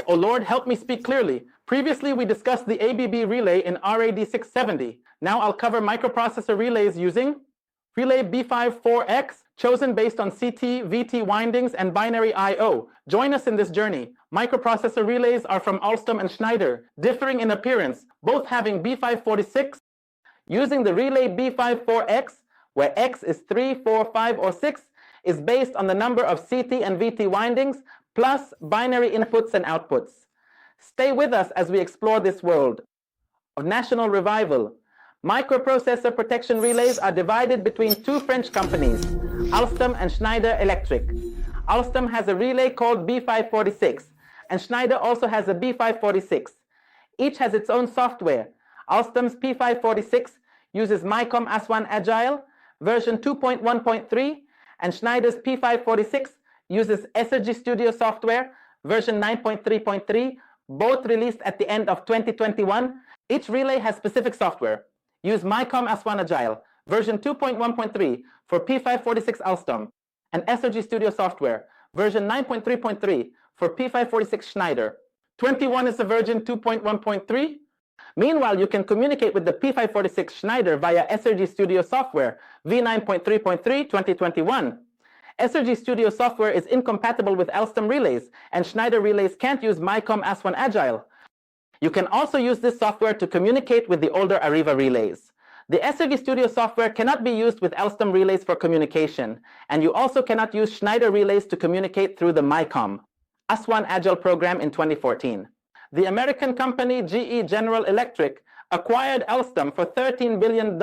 Oh Lord, help me speak clearly. Previously, we discussed the ABB relay in RAD670. Now I'll cover microprocessor relays using relay B54X, chosen based on CT, VT windings, and binary I/O. Join us in this journey. Microprocessor relays are from Alstom and Schneider, differing in appearance, both having B546. Using the relay B54X, where X is 3, 4, 5, or 6, is based on the number of CT and VT windings, plus binary inputs and outputs. Stay with us as we explore this world of national revival. Microprocessor protection relays are divided between two French companies, Alstom and Schneider Electric. Alstom has a relay called B546, and Schneider also has a B546. Each has its own software. Alstom's P546 uses MyCom AS1 Agile version 2.1.3, and Schneider's P546 uses Esergy Studio software version 9.3.3, both released at the end of 2021. Each relay has specific software. Use MyCom AS1 Agile version 2.1.3 for P546 Alstom, and Esergy Studio software version 9.3.3 for P546 Schneider. 21 is the version 2.1.3. Meanwhile, you can communicate with the P546 Schneider via Esergy Studio software v9.3.3 2021. Esergy Studio software is incompatible with Alstom relays, and Schneider relays can't use MyCom AS1 Agile. You can also use this software to communicate with the older Arriva relays. The Esergy Studio software cannot be used with Alstom relays for communication, and you also cannot use Schneider relays to communicate through the MyCom AS1 Agile program in 2014. The American company GE General Electric acquired Alstom for $13 billion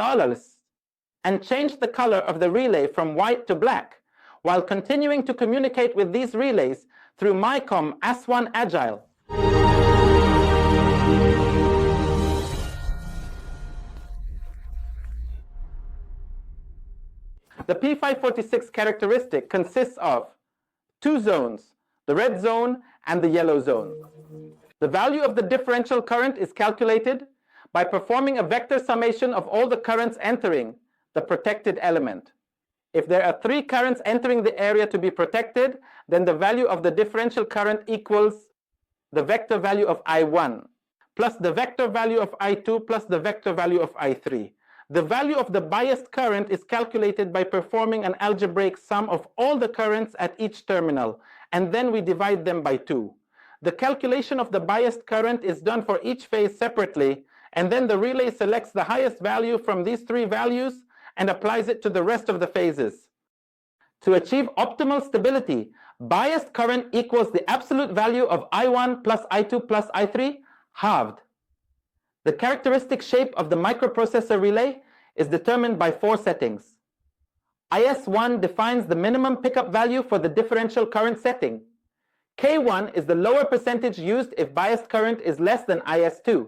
and changed the color of the relay from white to black, while continuing to communicate with these relays through MyCom AS1 Agile. The P546 characteristic consists of two zones, the red zone and the yellow zone. The value of the differential current is calculated by performing a vector summation of all the currents entering the protected element. If there are 3 currents entering the area to be protected, then the value of the differential current equals the vector value of I1 plus the vector value of I2 plus the vector value of I3. The value of the biased current is calculated by performing an algebraic sum of all the currents at each terminal, and then we divide them by 2. The calculation of the biased current is done for each phase separately, and then the relay selects the highest value from these 3 values and applies it to the rest of the phases. To achieve optimal stability, biased current equals the absolute value of I1 plus I2 plus I3 halved. The characteristic shape of the microprocessor relay is determined by 4 settings. IS1 defines the minimum pickup value for the differential current setting. K1 is the lower percentage used if biased current is less than IS2.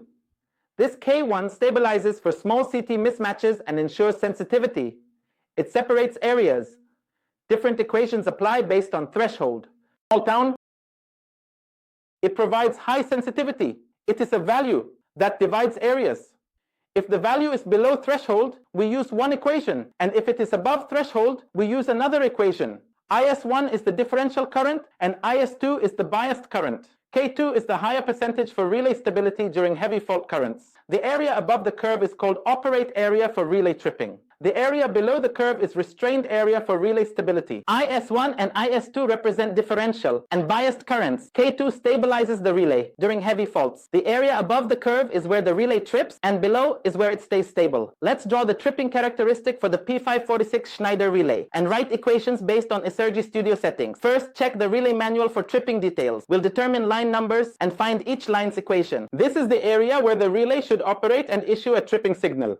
This K1 stabilizes for small CT mismatches and ensures sensitivity. It separates areas. Different equations apply based on threshold. Small town. It provides high sensitivity. It is a value that divides areas. If the value is below threshold, we use one equation, and if it is above threshold, we use another equation. IS1 is the differential current, and IS2 is the biased current. K2 is the higher percentage for relay stability during heavy fault currents. The area above the curve is called operate area for relay tripping. The area below the curve is restrained area for relay stability. IS1 and IS2 represent differential and biased currents. K2 stabilizes the relay during heavy faults. The area above the curve is where the relay trips, and below is where it stays stable. Let's draw the tripping characteristic for the P546 Schneider relay and write equations based on Esergy Studio settings. First, check the relay manual for tripping details. We'll determine line numbers and find each line's equation. This is the area where the relay should operate and issue a tripping signal.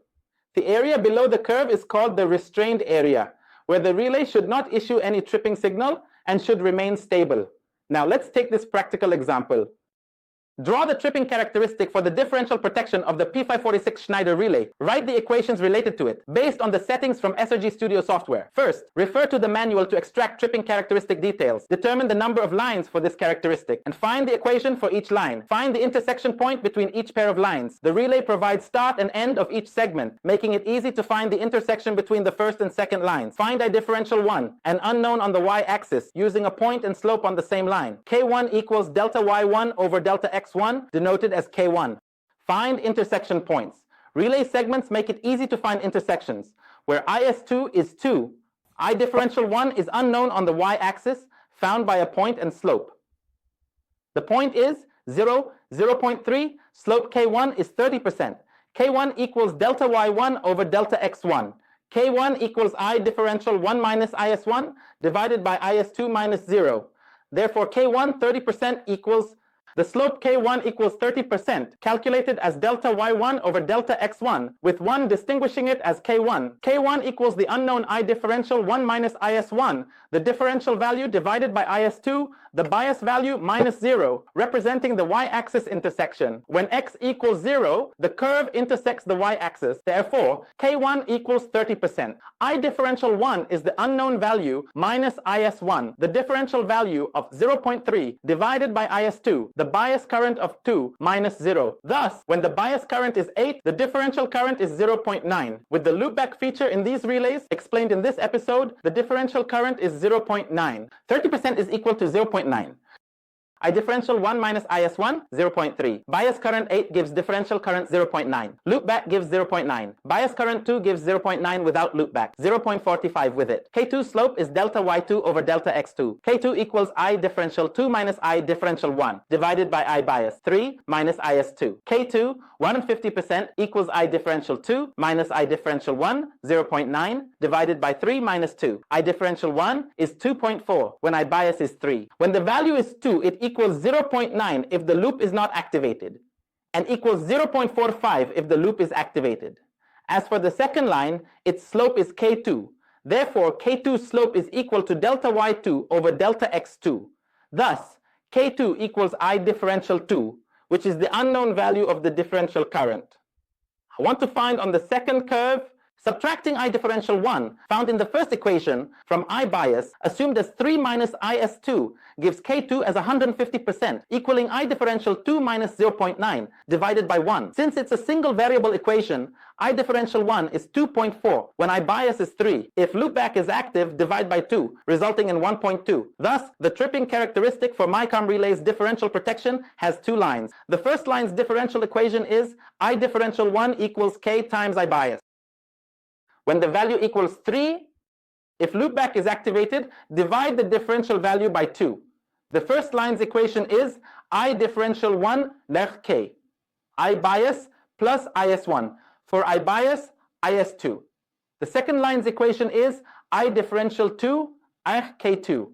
The area below the curve is called the restrained area, where the relay should not issue any tripping signal and should remain stable. Now let's take this practical example. Draw the tripping characteristic for the differential protection of the P546 Schneider relay. Write the equations related to it, based on the settings from SRG Studio software. First, refer to the manual to extract tripping characteristic details. Determine the number of lines for this characteristic, and find the equation for each line. Find the intersection point between each pair of lines. The relay provides start and end of each segment, making it easy to find the intersection between the first and second lines. Find I differential 1, an unknown on the y-axis, using a point and slope on the same line. K1 equals delta y1 over delta x1, denoted as K1. Find intersection points. Relay segments make it easy to find intersections. Where IS2 is 2, I differential 1 is unknown on the y-axis, found by a point and slope. The point is 0, 0.3, slope K1 is 30%. K1 equals delta y1 over delta x1. K1 equals I differential 1 minus IS1 divided by IS2 minus 0. Therefore, K1 30% equals the slope K1 equals 30%, calculated as delta y1 over delta x1, with 1 distinguishing it as K1. K1 equals the unknown I differential 1 minus IS1, the differential value divided by IS2, the bias value minus 0, representing the y-axis intersection. When x equals 0, the curve intersects the y-axis. Therefore, K1 equals 30%. I differential 1 is the unknown value minus IS1, the differential value of 0.3 divided by IS2, the bias current of 2 minus 0. Thus, when the bias current is 8, the differential current is 0.9. With the loopback feature in these relays, explained in this episode, the differential current is 0.9. 30% is equal to 0.9. I differential 1 minus IS1, 0.3. Bias current 8 gives differential current 0.9. Loopback gives 0.9. Bias current 2 gives 0.9 without loopback, 0.45 with it. K2 slope is delta y2 over delta x2. K2 equals I differential 2 minus I differential 1 divided by I bias, 3 minus IS2. K2, 150% equals I differential 2 minus I differential 1, 0.9 divided by 3 minus 2. I differential 1 is 2.4 when I bias is 3. When the value is 2, it equals 0.9 if the loop is not activated, and equals 0.45 if the loop is activated. As for the second line, its slope is K2. Therefore, K2 slope is equal to delta y2 over delta x2. Thus, K2 equals I differential 2, which is the unknown value of the differential current. I want to find on the second curve, subtracting I differential 1, found in the first equation, from I bias, assumed as 3 minus IS2, gives K2 as 150%, equaling I differential 2 minus 0.9, divided by 1. Since it's a single variable equation, I differential 1 is 2.4, when I bias is 3. If loopback is active, divide by 2, resulting in 1.2. Thus, the tripping characteristic for MyCom relay's differential protection has 2 lines. The first line's differential equation is I differential 1 equals K times I bias. When the value equals 3, if loopback is activated, divide the differential value by 2. The first line's equation is I differential 1 leg K. I bias plus IS1. For I bias, IS2. The second line's equation is I differential 2 K2.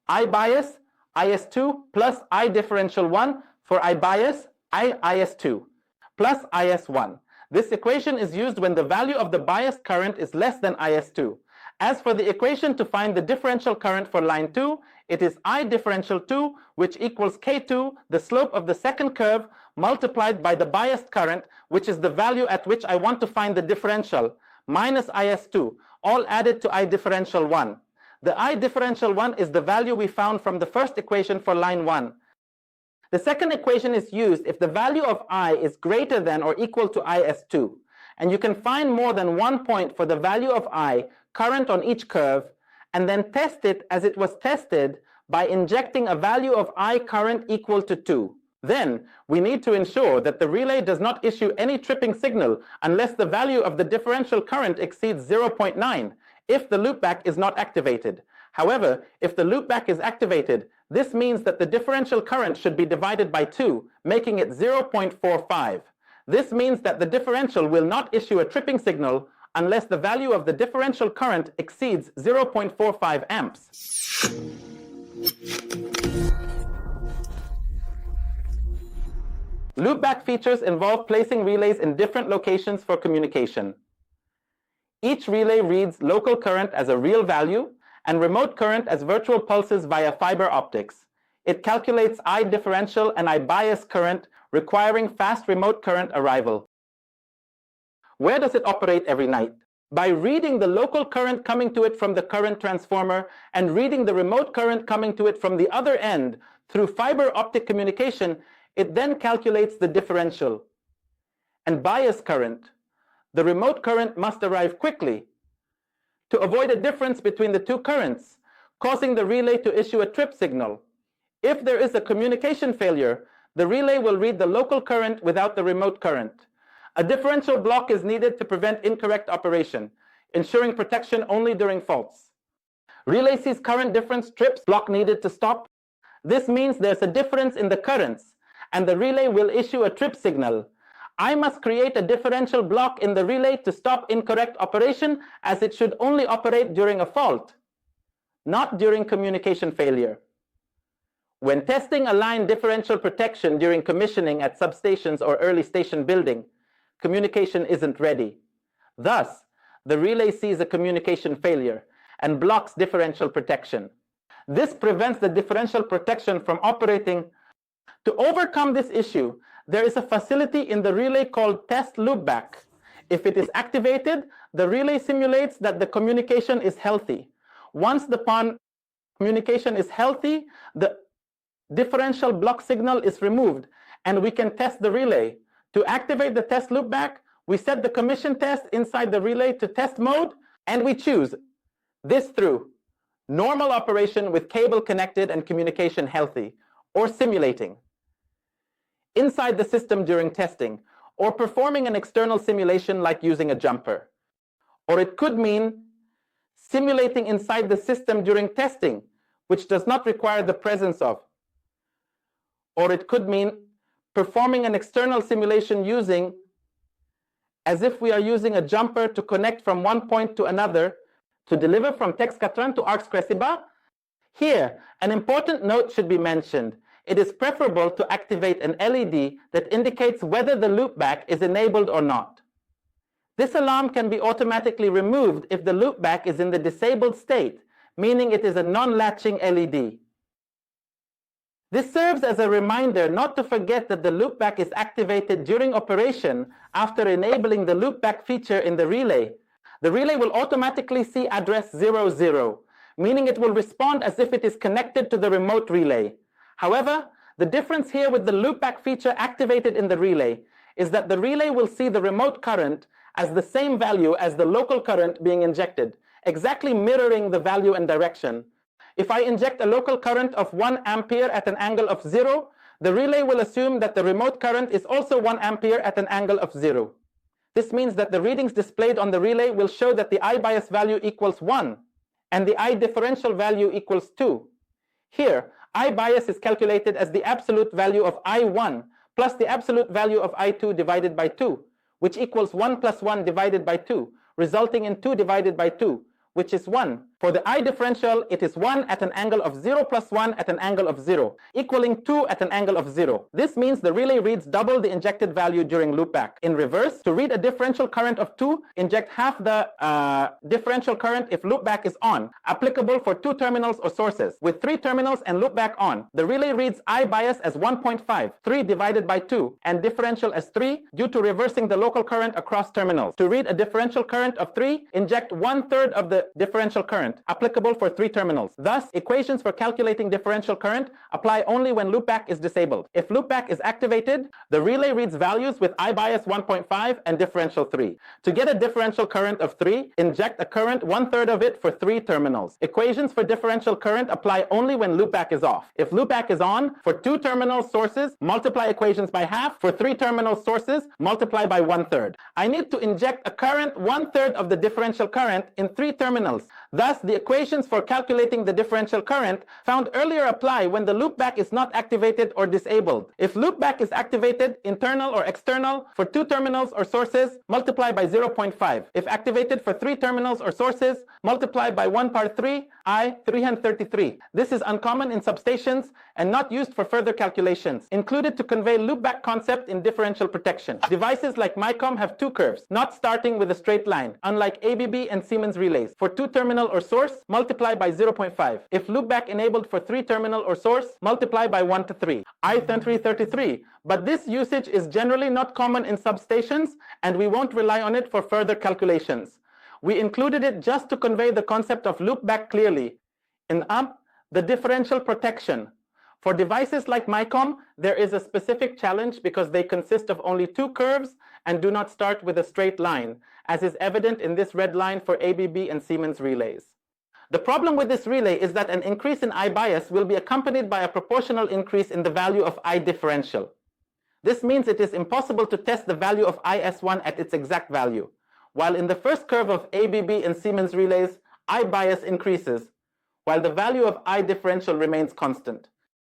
I bias, IS2 plus I differential 1. For I bias, IS2 plus IS1. This equation is used when the value of the bias current is less than IS2. As for the equation to find the differential current for line 2, it is I differential 2, which equals K2, the slope of the second curve, multiplied by the biased current, which is the value at which I want to find the differential, minus IS2, all added to I differential 1. The I differential 1 is the value we found from the first equation for line 1. The second equation is used if the value of I is greater than or equal to IS2, and you can find more than 1 point for the value of I current on each curve, and then test it as it was tested by injecting a value of I current equal to 2. Then, we need to ensure that the relay does not issue any tripping signal unless the value of the differential current exceeds 0.9, if the loopback is not activated. However, if the loopback is activated, this means that the differential current should be divided by 2, making it 0.45. This means that the differential will not issue a tripping signal unless the value of the differential current exceeds 0.45 amps. Loopback features involve placing relays in different locations for communication. Each relay reads local current as a real value and remote current as virtual pulses via fiber optics. it calculates I differential and I bias current, requiring fast remote current arrival. Where does it operate every night? By reading the local current coming to it from the current transformer and reading the remote current coming to it from the other end through fiber optic communication, it then calculates the differential. And bias current, the remote current must arrive quickly to avoid a difference between the two currents, causing the relay to issue a trip signal. If there is a communication failure, the relay will read the local current without the remote current. A differential block is needed to prevent incorrect operation, ensuring protection only during faults. Relay sees current difference trips, block needed to stop. This means there's a difference in the currents, and the relay will issue a trip signal. I must create a differential block in the relay to stop incorrect operation, as it should only operate during a fault, not during communication failure. When testing a line differential protection during commissioning at substations or early station building, communication isn't ready. Thus, the relay sees a communication failure and blocks differential protection. This prevents the differential protection from operating. To overcome this issue, there is a facility in the relay called test loopback. If it is activated, the relay simulates that the communication is healthy. Once the communication is healthy, the differential block signal is removed, and we can test the relay. To activate the test loopback, we set the commission test inside the relay to test mode, and we choose this through normal operation with cable connected and communication healthy, or simulating inside the system during testing, or performing an external simulation like using a jumper. Or it could mean simulating inside the system during testing, which does not require the presence of. Or it could mean performing an external simulation using, as if we are using a jumper to connect from one point to another to deliver from Texcatran to Arcs Cresiba. Here, an important note should be mentioned. It is preferable to activate an LED that indicates whether the loopback is enabled or not. This alarm can be automatically removed if the loopback is in the disabled state, meaning it is a non-latching LED. This serves as a reminder not to forget that the loopback is activated during operation after enabling the loopback feature in the relay. The relay will automatically see address 00, meaning it will respond as if it is connected to the remote relay. However, the difference here with the loopback feature activated in the relay is that the relay will see the remote current as the same value as the local current being injected, exactly mirroring the value and direction. If I inject a local current of 1 ampere at an angle of 0, the relay will assume that the remote current is also 1 ampere at an angle of 0. This means that the readings displayed on the relay will show that the I bias value equals 1 and the I differential value equals 2. Here, I bias is calculated as the absolute value of I1 plus the absolute value of I2 divided by 2, which equals 1 plus 1 divided by 2, resulting in 2 divided by 2, which is 1. For the I differential, it is 1 at an angle of 0 plus 1 at an angle of 0, equaling 2 at an angle of 0. This means the relay reads double the injected value during loopback. In reverse, to read a differential current of 2, inject half the differential current if loopback is on, applicable for 2 terminals or sources. With 3 terminals and loopback on, the relay reads I bias as 1.5, 3 divided by 2, and differential as 3 due to reversing the local current across terminals. To read a differential current of 3, inject 1/3 of the differential current, applicable for 3 terminals. Thus, equations for calculating differential current apply only when loopback is disabled. If loopback is activated, the relay reads values with I bias 1.5 and differential 3. To get a differential current of 3, inject a current 1/3 of it for 3 terminals. Equations for differential current apply only when loopback is off. If loopback is on, for 2 terminal sources, multiply equations by half. For 3 terminal sources, multiply by 1/3. I need to inject a current 1/3 of the differential current in 3 terminals. Thus, the equations for calculating the differential current found earlier apply when the loopback is not activated or disabled. If loopback is activated, internal or external, for 2 terminals or sources, multiply by 0.5. If activated for 3 terminals or sources, multiply by 1/3, I 333. This is uncommon in substations and not used for further calculations. Included to convey loopback concept in differential protection. Devices like MyCom have 2 curves, not starting with a straight line, unlike ABB and Siemens relays. For 2 terminal terminal or source, multiply by 0.5. If loopback enabled for 3 terminal or source, multiply by 1 to 3. I-333. But this usage is generally not common in substations, and we won't rely on it for further calculations. We included it just to convey the concept of loopback clearly. In AMP, the differential protection. For devices like MyCom, there is a specific challenge because they consist of only 2 curves and do not start with a straight line, as is evident in this red line for ABB and Siemens relays. The problem with this relay is that an increase in I bias will be accompanied by a proportional increase in the value of I differential. This means it is impossible to test the value of IS1 at its exact value. While in the first curve of ABB and Siemens relays, I bias increases, while the value of I differential remains constant.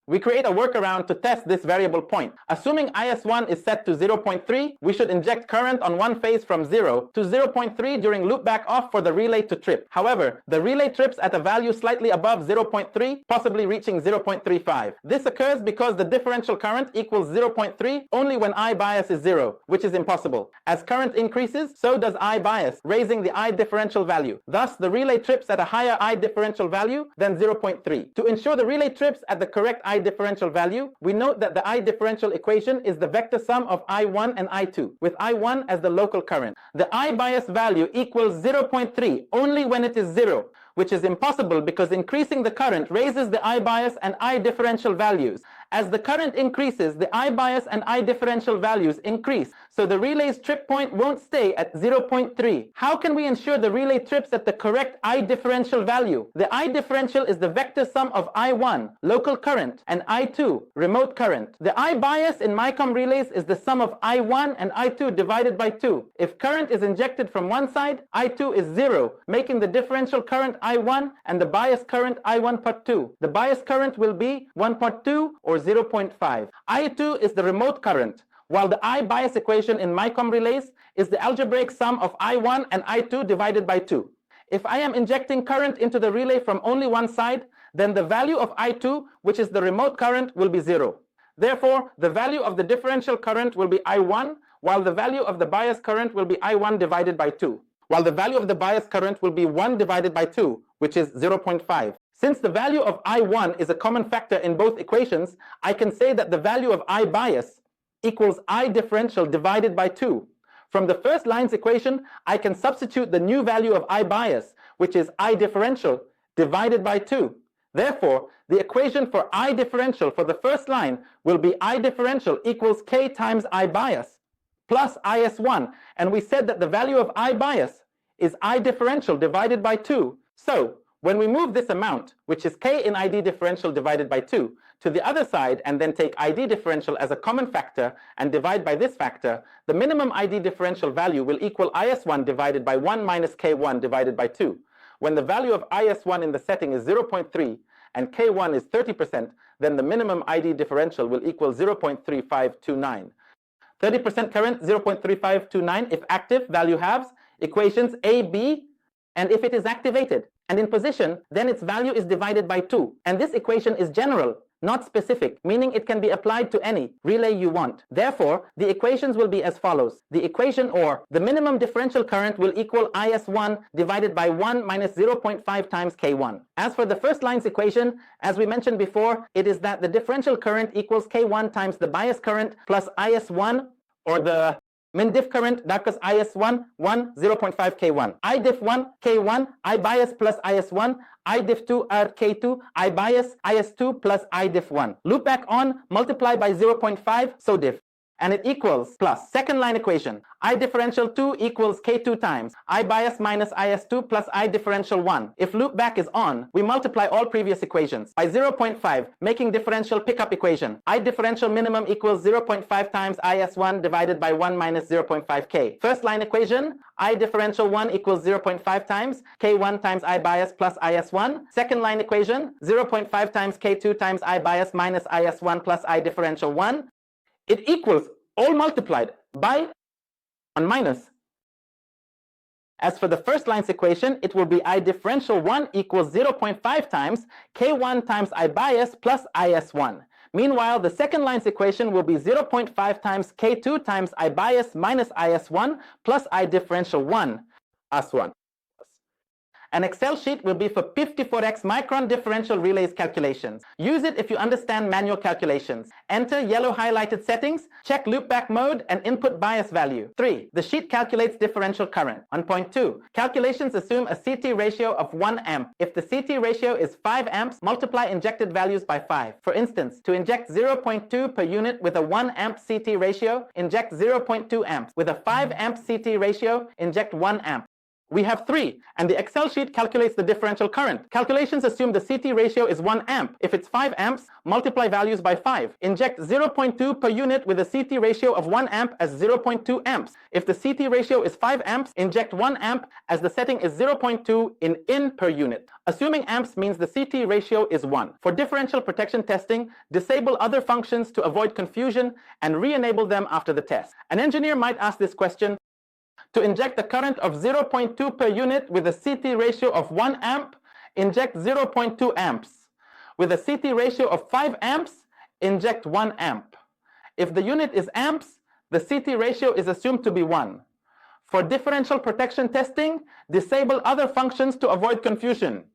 We create a workaround to test this variable point. Assuming IS1 is set to 0.3, we should inject current on one phase from 0 to 0.3 during loopback off for the relay to trip. However, the relay trips at a value slightly above 0.3, possibly reaching 0.35. This occurs because the differential current equals 0.3 only when I bias is 0, which is impossible. As current increases, so does I bias, raising the I differential value. Thus, the relay trips at a higher I differential value than 0.3. To ensure the relay trips at the correct I differential value, we note that the I differential equation is the vector sum of I1 and I2, with I1 as the local current. The I bias value equals 0.3 only when it is 0, which is impossible because increasing the current raises the I bias and I differential values. As the current increases, the I bias and I differential values increase, so the relay's trip point won't stay at 0.3. How can we ensure the relay trips at the correct I differential value? The I differential is the vector sum of I1, local current, and I2, remote current. The I bias in MyCom relays is the sum of I1 and I2 divided by 2. If current is injected from one side, I2 is 0, making the differential current I1 and the bias current I1 part 2. The bias current will be 1 part 2 or 0.5. I2 is the remote current, while the I bias equation in MyCom relays is the algebraic sum of I1 and I2 divided by 2. If I am injecting current into the relay from only one side, then the value of I2, which is the remote current, will be 0. Therefore, the value of the differential current will be I1, while the value of the bias current will be I1 divided by 2. While the value of the bias current will be 1 divided by 2, which is 0.5. Since the value of I1 is a common factor in both equations, I can say that the value of I bias equals I differential divided by 2. From the first line's equation, I can substitute the new value of I bias, which is I differential divided by 2. Therefore, the equation for I differential for the first line will be I differential equals K times I bias plus IS1. And we said that the value of I bias is I differential divided by 2. So, when we move this amount, which is K in ID differential divided by 2, to the other side and then take ID differential as a common factor and divide by this factor, the minimum ID differential value will equal IS1 divided by 1 minus K1 divided by 2. When the value of IS1 in the setting is 0.3 and K1 is 30%, then the minimum ID differential will equal 0.3529. 30% current, 0.3529 if active, value halves, equations A, B, and if it is activated and in position, then its value is divided by 2. And this equation is general, not specific, meaning it can be applied to any relay you want. Therefore, the equations will be as follows. The equation or the minimum differential current will equal IS1 divided by 1 minus 0.5 times K1. As for the first line's equation, as we mentioned before, it is that the differential current equals K1 times the bias current plus IS1, or the min diff current, that was IS1, 0.5 K1. I diff 1, K1, I bias plus IS1, I diff 2 are K2, I bias, IS2 plus I diff 1. Loop back on, multiply by 0.5, so diff. And it equals plus second line equation. I differential 2 equals K2 times I bias minus IS2 plus I differential 1. If loop back is on, we multiply all previous equations by 0.5, making differential pickup equation. I differential minimum equals 0.5 times IS1 divided by 1 minus 0.5 K. First line equation, I differential 1 equals 0.5 times K1 times I bias plus IS1. Second line equation, 0.5 times K2 times I bias minus IS1 plus I differential 1. It equals all multiplied by 1 minus. As for the first line's equation, it will be I differential 1 equals 0.5 times K1 times I bias plus IS1. Meanwhile, the second line's equation will be 0.5 times K2 times I bias minus IS1 plus I differential 1 as 1. An Excel sheet will be for 54x micron differential relays calculations. Use it if you understand manual calculations. Enter yellow highlighted settings, check loopback mode, and input bias value. 3. The sheet calculates differential current. On point 2, calculations assume a CT ratio of 1 amp. If the CT ratio is 5 amps, multiply injected values by 5. For instance, to inject 0.2 per unit with a 1 amp CT ratio, inject 0.2 amps. With a 5 amp CT ratio, inject 1 amp. We have 3, and the Excel sheet calculates the differential current. Calculations assume the CT ratio is 1 amp. If it's 5 amps, multiply values by 5. Inject 0.2 per unit with a CT ratio of 1 amp as 0.2 amps. If the CT ratio is 5 amps, inject 1 amp as the setting is 0.2 in per unit. Assuming amps means the CT ratio is 1. For differential protection testing, disable other functions to avoid confusion and re-enable them after the test. An engineer might ask this question: to inject a current of 0.2 per unit with a CT ratio of 1 amp, inject 0.2 amps. With a CT ratio of 5 amps, inject 1 amp. If the unit is amps, the CT ratio is assumed to be 1. For differential protection testing, disable other functions to avoid confusion.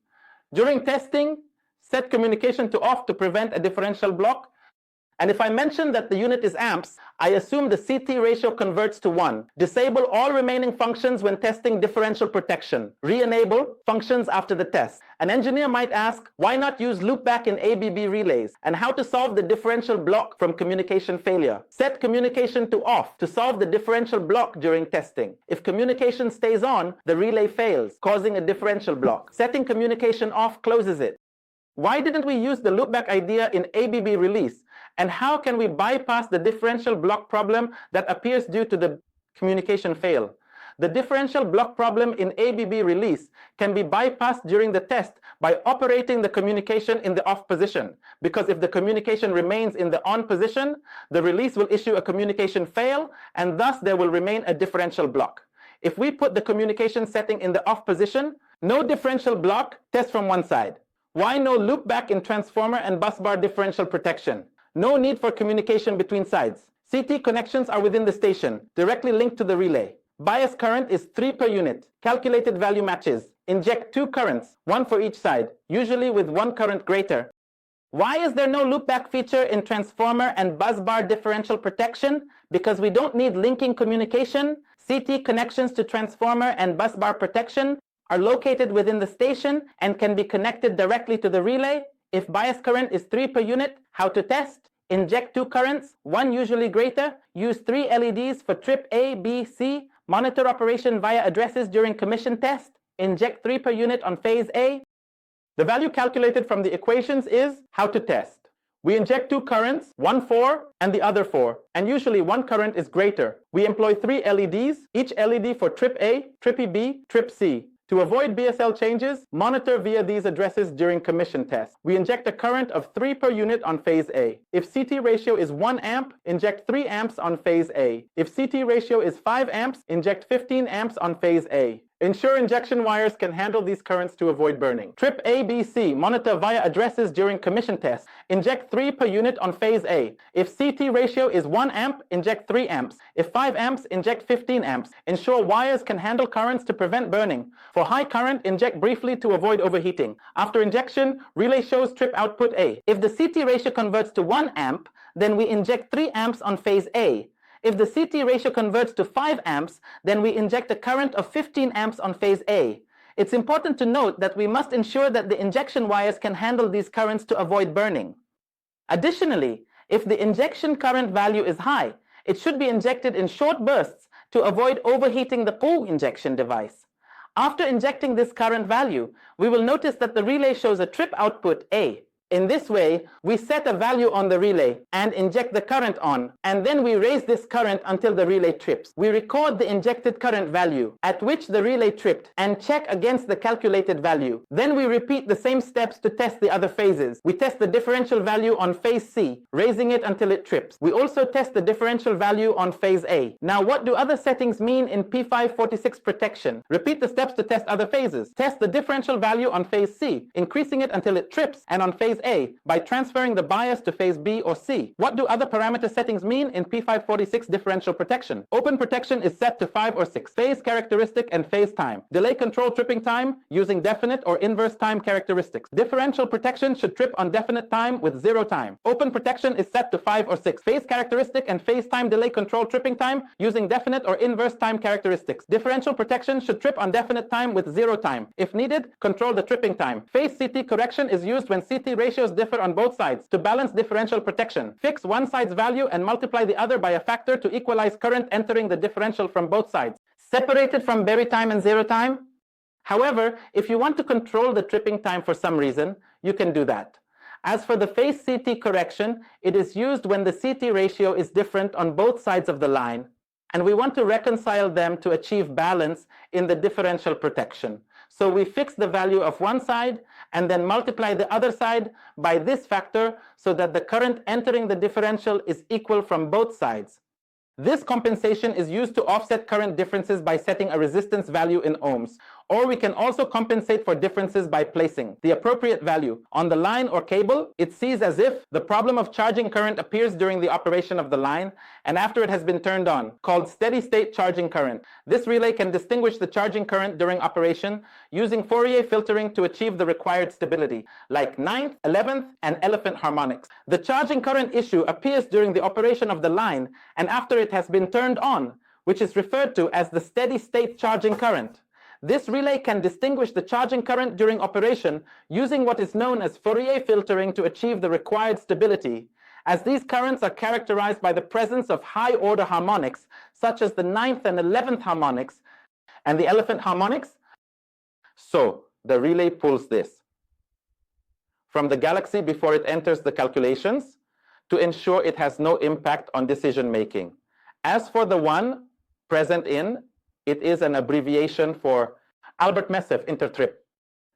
During testing, set communication to off to prevent a differential block. And if I mention that the unit is amps, I assume the CT ratio converts to 1. Disable all remaining functions when testing differential protection. Re-enable functions after the test. An engineer might ask, why not use loopback in ABB relays, and how to solve the differential block from communication failure. Set communication to off to solve the differential block during testing. If communication stays on, the relay fails, causing a differential block. Setting communication off closes it. Why didn't we use the loopback idea in ABB release? And how can we bypass the differential block problem that appears due to the communication fail? The differential block problem in ABB release can be bypassed during the test by operating the communication in the off position, because if the communication remains in the on position, the release will issue a communication fail, and thus there will remain a differential block. If we put the communication setting in the off position, no differential block, test from one side. Why no loopback in transformer and busbar differential protection? No need for communication between sides. CT connections are within the station, directly linked to the relay. Bias current is 3 per unit. Calculated value matches. Inject 2 currents, 1 for each side, usually with 1 current greater. Why is there no loopback feature in transformer and busbar differential protection? Because we don't need linking communication. CT connections to transformer and busbar protection are located within the station and can be connected directly to the relay. If bias current is 3 per unit, how to test? Inject 2 currents, 1 usually greater. Use 3 LEDs for trip A, B, C. Monitor operation via addresses during commission test. Inject 3 per unit on phase A. The value calculated from the equations is how to test. We inject 2 currents, one 4 and the other 4, and usually 1 current is greater. We employ 3 LEDs, each LED for trip A, trip B, trip C. To avoid BSL changes, monitor via these addresses during commission tests. We inject a current of 3 per unit on phase A. If CT ratio is 1 amp, inject 3 amps on phase A. If CT ratio is 5 amps, inject 15 amps on phase A. Ensure injection wires can handle these currents to avoid burning. Trip A, B, C, monitor via addresses during commission tests. Inject 3 per unit on phase A. If CT ratio is 1 amp, inject 3 amps. If 5 amps, inject 15 amps. Ensure wires can handle currents to prevent burning. For high current, inject briefly to avoid overheating. After injection, relay shows trip output A. If the CT ratio converts to 1 amp, then we inject 3 amps on phase A. If the CT ratio converts to 5 amps, then we inject a current of 15 amps on phase A. It's important to note that we must ensure that the injection wires can handle these currents to avoid burning. Additionally, if the injection current value is high, it should be injected in short bursts to avoid overheating the pool injection device. After injecting this current value, we will notice that the relay shows a trip output A. In this way, we set a value on the relay and inject the current on, and then we raise this current until the relay trips. We record the injected current value at which the relay tripped and check against the calculated value. Then we repeat the same steps to test the other phases. We test the differential value on phase C, raising it until it trips. We also test the differential value on phase A. Now, what do other settings mean in P546 protection? Repeat the steps to test other phases. Test the differential value on phase C, increasing it until it trips, and on phase phase A by transferring the bias to phase B or C. What do other parameter settings mean in P546 differential protection? Open protection is set to 5 or 6. Phase characteristic and phase time. Delay control tripping time using definite or inverse time characteristics. Differential protection should trip on definite time with 0 time. Open protection is set to 5 or 6. Phase characteristic and phase time delay control tripping time using definite or inverse time characteristics. Differential protection should trip on definite time with 0 time. If needed, control the tripping time. Phase CT correction is used when CT ratios differ on both sides to balance differential protection. Fix one side's value and multiply the other by a factor to equalize current entering the differential from both sides. Separated from bury time and 0 time? However, if you want to control the tripping time for some reason, you can do that. As for the phase CT correction, it is used when the CT ratio is different on both sides of the line, and we want to reconcile them to achieve balance in the differential protection. So we fix the value of one side and then multiply the other side by this factor so that the current entering the differential is equal from both sides. This compensation is used to offset current differences by setting a resistance value in ohms, or we can also compensate for differences by placing the appropriate value on the line or cable. It sees as if the problem of charging current appears during the operation of the line and after it has been turned on, called steady-state charging current. This relay can distinguish the charging current during operation using Fourier filtering to achieve the required stability, like 9th, 11th, and elephant harmonics. The charging current issue appears during the operation of the line and after it has been turned on, which is referred to as the steady-state charging current. This relay can distinguish the charging current during operation using what is known as Fourier filtering to achieve the required stability, as these currents are characterized by the presence of high-order harmonics, such as the 9th and 11th harmonics and the elephant harmonics. So the relay pulls this from the galaxy before it enters the calculations to ensure it has no impact on decision making. As for the one present in, it is an abbreviation for Albert Messef intertrip.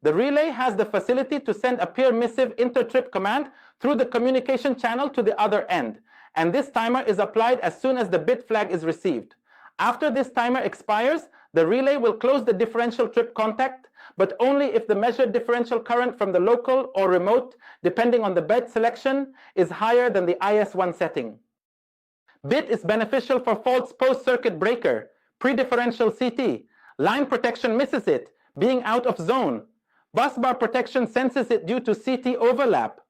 The relay has the facility to send a permissive intertrip command through the communication channel to the other end, and this timer is applied as soon as the bit flag is received. After this timer expires, the relay will close the differential trip contact, but only if the measured differential current from the local or remote, depending on the bit selection, is higher than the IS1 setting. Bit is beneficial for faults post-circuit breaker, pre-differential CT. Line protection misses it, being out of zone. Busbar protection senses it due to CT overlap.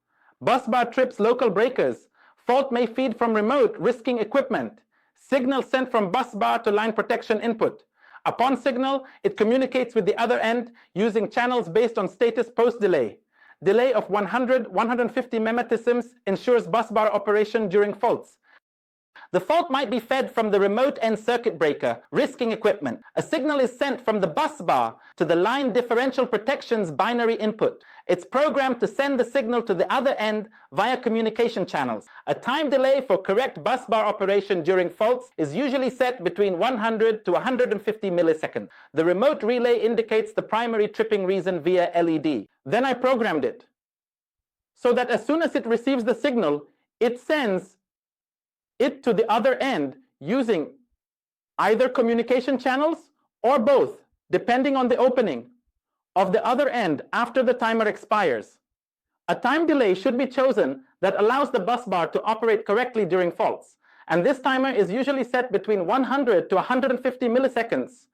Busbar trips local breakers. Fault may feed from remote, risking equipment. Signal sent from busbar to line protection input. Upon signal, it communicates with the other end using channels based on status post-delay. Delay of 100-150 memeticisms ensures busbar operation during faults. The fault might be fed from the remote end circuit breaker, risking equipment. A signal is sent from the bus bar to the line differential protection's binary input. It's programmed to send the signal to the other end via communication channels. A time delay for correct bus bar operation during faults is usually set between 100 to 150 milliseconds. The remote relay indicates the primary tripping reason via LED. Then I programmed it so that as soon as it receives the signal, it sends it to the other end using either communication channels or both, depending on the opening of the other end after the timer expires. A time delay should be chosen that allows the bus bar to operate correctly during faults, and this timer is usually set between 100 to 150 milliseconds.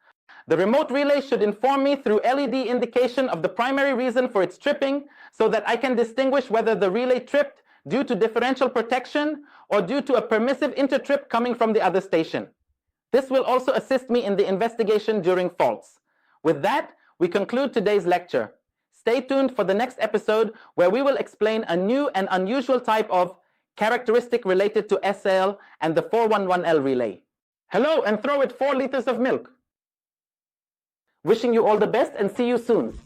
The remote relay should inform me through LED indication of the primary reason for its tripping so that I can distinguish whether the relay tripped due to differential protection or due to a permissive intertrip coming from the other station. This will also assist me in the investigation during faults. With that, we conclude today's lecture. Stay tuned for the next episode where we will explain a new and unusual type of characteristic related to SL and the 411L relay. Hello, and throw it 4 liters of milk. Wishing you all the best and see you soon.